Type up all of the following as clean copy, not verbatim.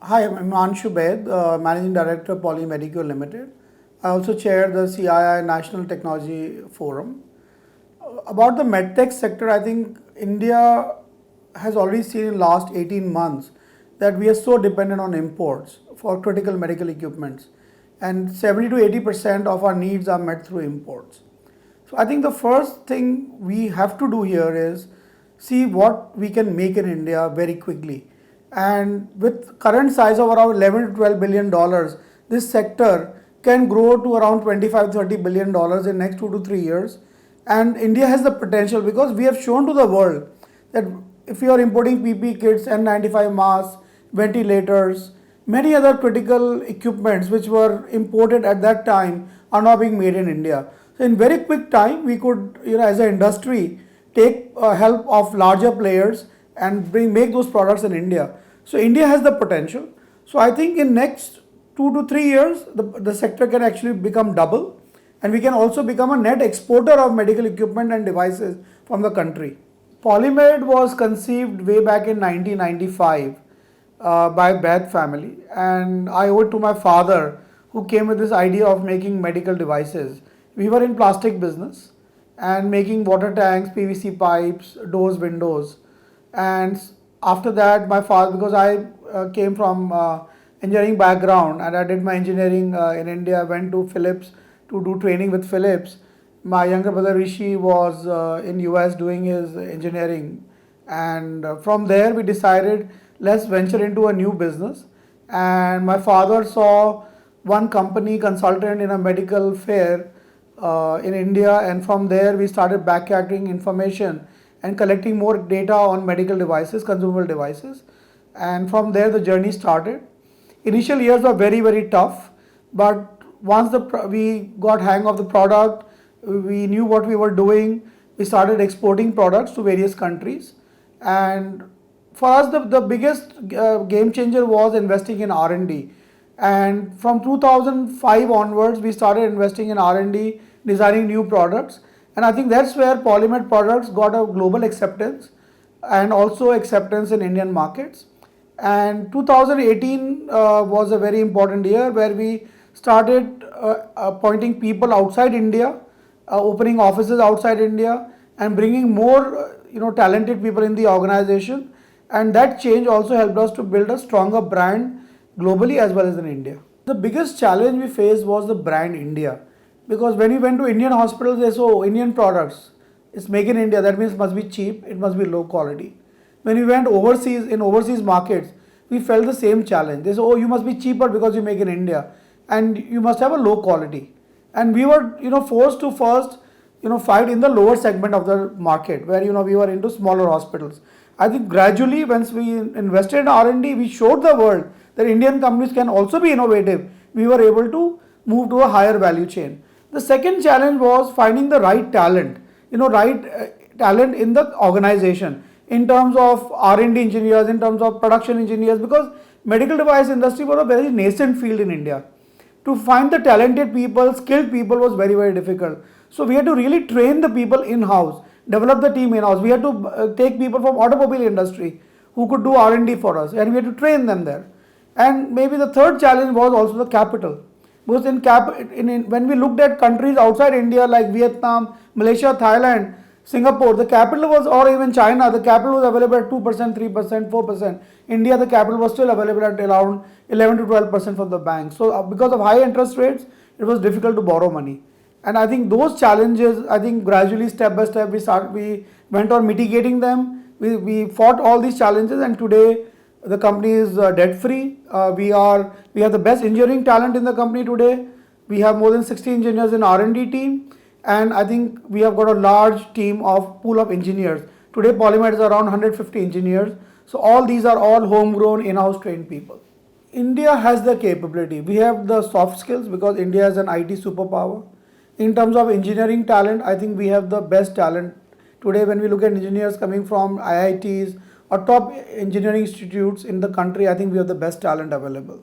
Hi, I'm Himanshu Baid, Managing Director, Polymedical Limited. I also chair the CII National Technology Forum. About the medtech sector, I think India has already seen in last 18 months that we are so dependent on imports for critical medical equipments, and 70 to 80% of our needs are met through imports. So I think the first thing we have to do here is see what we can make in India very quickly. And with current size of around 11 to 12 billion dollars, this sector can grow to around 25 30 billion dollars in next 2 to 3 years. And India has the potential because we have shown to the world that if you are importing PP kits, N95 masks, ventilators, many other critical equipments which were imported at that time are now being made in India. So in very quick time, we could, as an industry, take help of larger players and make those products in India. So India has the potential. So I think in next 2 to 3 years, the sector can actually become double, and we can also become a net exporter of medical equipment and devices from the country. Polymed was conceived way back in 1995 by Baid family, and I owe it to my father who came with this idea of making medical devices. We were in plastic business and making water tanks, PVC pipes, doors, windows, and after that my father, because I came from engineering background and I did my engineering in India, went to Philips to do training with Philips. My younger brother Rishi was in US doing his engineering, and from there we decided let's venture into a new business. And my father saw one company consultant in a medical fair in India, and from there we started backcatting information and collecting more data on medical devices, consumable devices, and from there the journey started. Initial years were very tough, but once we got hang of the product, we knew what we were doing. We started exporting products to various countries, and for us the biggest game changer was investing in R&D. And from 2005 onwards, we started investing in R&D, designing new products, and I think that's where Polymed products got a global acceptance and also acceptance in Indian markets. And 2018 was a very important year where we started appointing people outside India, opening offices outside India, and bringing more talented people in the organization. And that change also helped us to build a stronger brand globally as well as in India. The biggest challenge we faced was the brand India, because when we went to Indian hospitals, they saw Indian products. It's made in India. That means it must be cheap. It must be low quality. When we went overseas, in overseas markets, we felt the same challenge. They said, "Oh, you must be cheaper because you make in India, and you must have a low quality." And we were, forced to first, fight in the lower segment of the market where we were into smaller hospitals. I think gradually, once we invested in R&D, we showed the world that Indian companies can also be innovative. We were able to move to a higher value chain. The second challenge was finding the right talent, talent in the organization in terms of R&D engineers, in terms of production engineers, because medical device industry was a very nascent field in India. To find the talented people, skilled people was very difficult. So we had to really train the people in-house, develop the team in-house. We had to take people from automobile industry who could do R&D for us, and we had to train them there. And maybe the third challenge was also the capital. Because when we looked at countries outside India like Vietnam, Malaysia, Thailand, Singapore, the capital was, or even China, the capital was available at 2%, 3%, 4%. India, the capital was still available at around 11 to 12% from the bank. So because of high interest rates, it was difficult to borrow money. And I think those challenges, I think gradually, step by step, we went on mitigating them. We fought all these challenges, and today the company is debt free. We have the best engineering talent in the company today. We have more than 60 engineers in R&D team, and I think we have got a large team of pool of engineers. Today Polymed is around 150 engineers. So all these are all homegrown, in-house trained people. India has the capability. We have the soft skills because India is an IT superpower. In terms of engineering talent, I think we have the best talent. Today when we look at engineers coming from IITs or top engineering institutes in the country, I think we have the best talent available.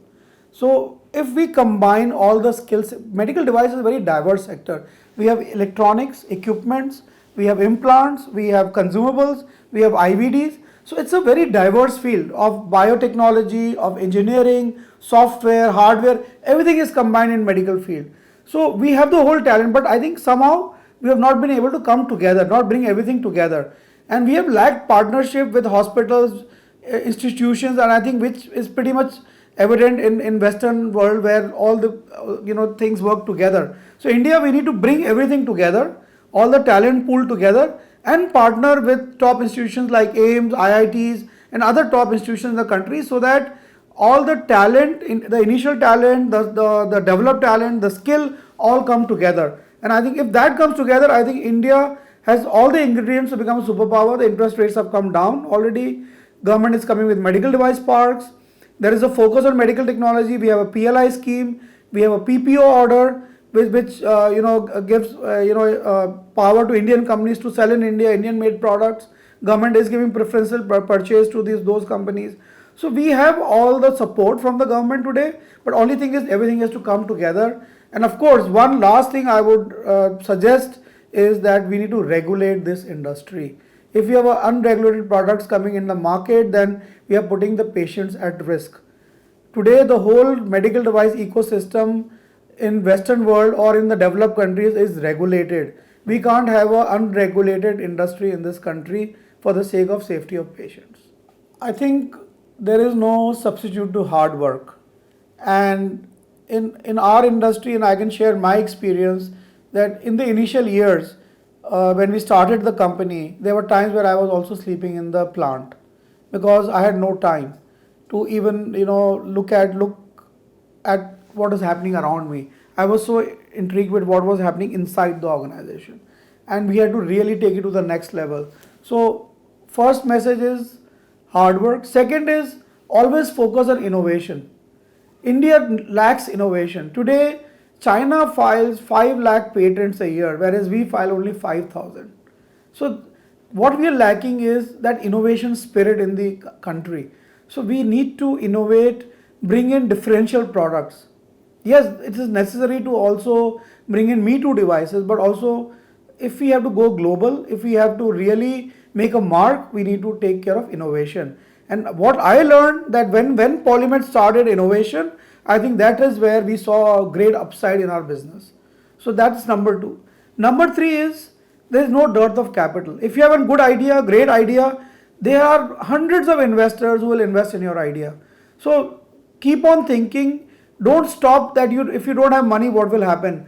So if we combine all the skills, medical device is a very diverse sector. We have electronics, equipments, we have implants, we have consumables, we have IVDs. So it's a very diverse field of biotechnology, of engineering, software, hardware, everything is combined in medical field. So we have the whole talent, but I think somehow we have not been able to come together, not bring everything together. And we have lacked partnership with hospitals, institutions, and I think which is pretty much evident in Western world where all the things work together. So India, we need to bring everything together, all the talent pool together, and partner with top institutions like AIIMS, IITs, and other top institutions in the country, so that all the talent, the initial talent, the developed talent, the skill, all come together. And I think if that comes together, I think India has all the ingredients to become a superpower. The interest rates have come down already. Government is coming with medical device parks. There is a focus on medical technology. We have a PLI scheme. We have a PPO order, which gives power to Indian companies to sell in India, Indian-made products. Government is giving preferential purchase to those companies. So we have all the support from the government today, but only thing is everything has to come together. And of course, one last thing I would suggest is that we need to regulate this industry. If we have unregulated products coming in the market, then we are putting the patients at risk. Today, the whole medical device ecosystem in Western world or in the developed countries is regulated. We can't have an unregulated industry in this country for the sake of safety of patients. I think there is no substitute to hard work. And in our industry, and I can share my experience, that in the initial years, when we started the company, there were times where I was also sleeping in the plant because I had no time to even look at what is happening around me. I was so intrigued with what was happening inside the organization, and we had to really take it to the next level. So first message is hard work. Second is always focus on innovation. India lacks innovation. Today, China files 5 lakh patents a year, whereas we file only 5,000. So what we are lacking is that innovation spirit in the country. So we need to innovate, bring in differential products. Yes, it is necessary to also bring in Me Too devices, but also if we have to go global, if we have to really make a mark, we need to take care of innovation. And what I learned that when Polymed started innovation, I think that is where we saw a great upside in our business. So that's number 2. Number 3 is there is no dearth of capital. If you have a good idea, great idea, there are hundreds of investors who will invest in your idea. So keep on thinking. Don't stop that if you don't have money, what will happen?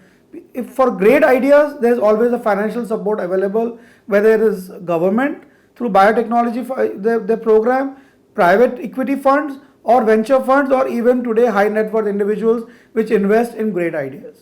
If for great ideas, there is always a financial support available, whether it is government through biotechnology, the program, private equity funds, or venture funds, or even today high net worth individuals which invest in great ideas.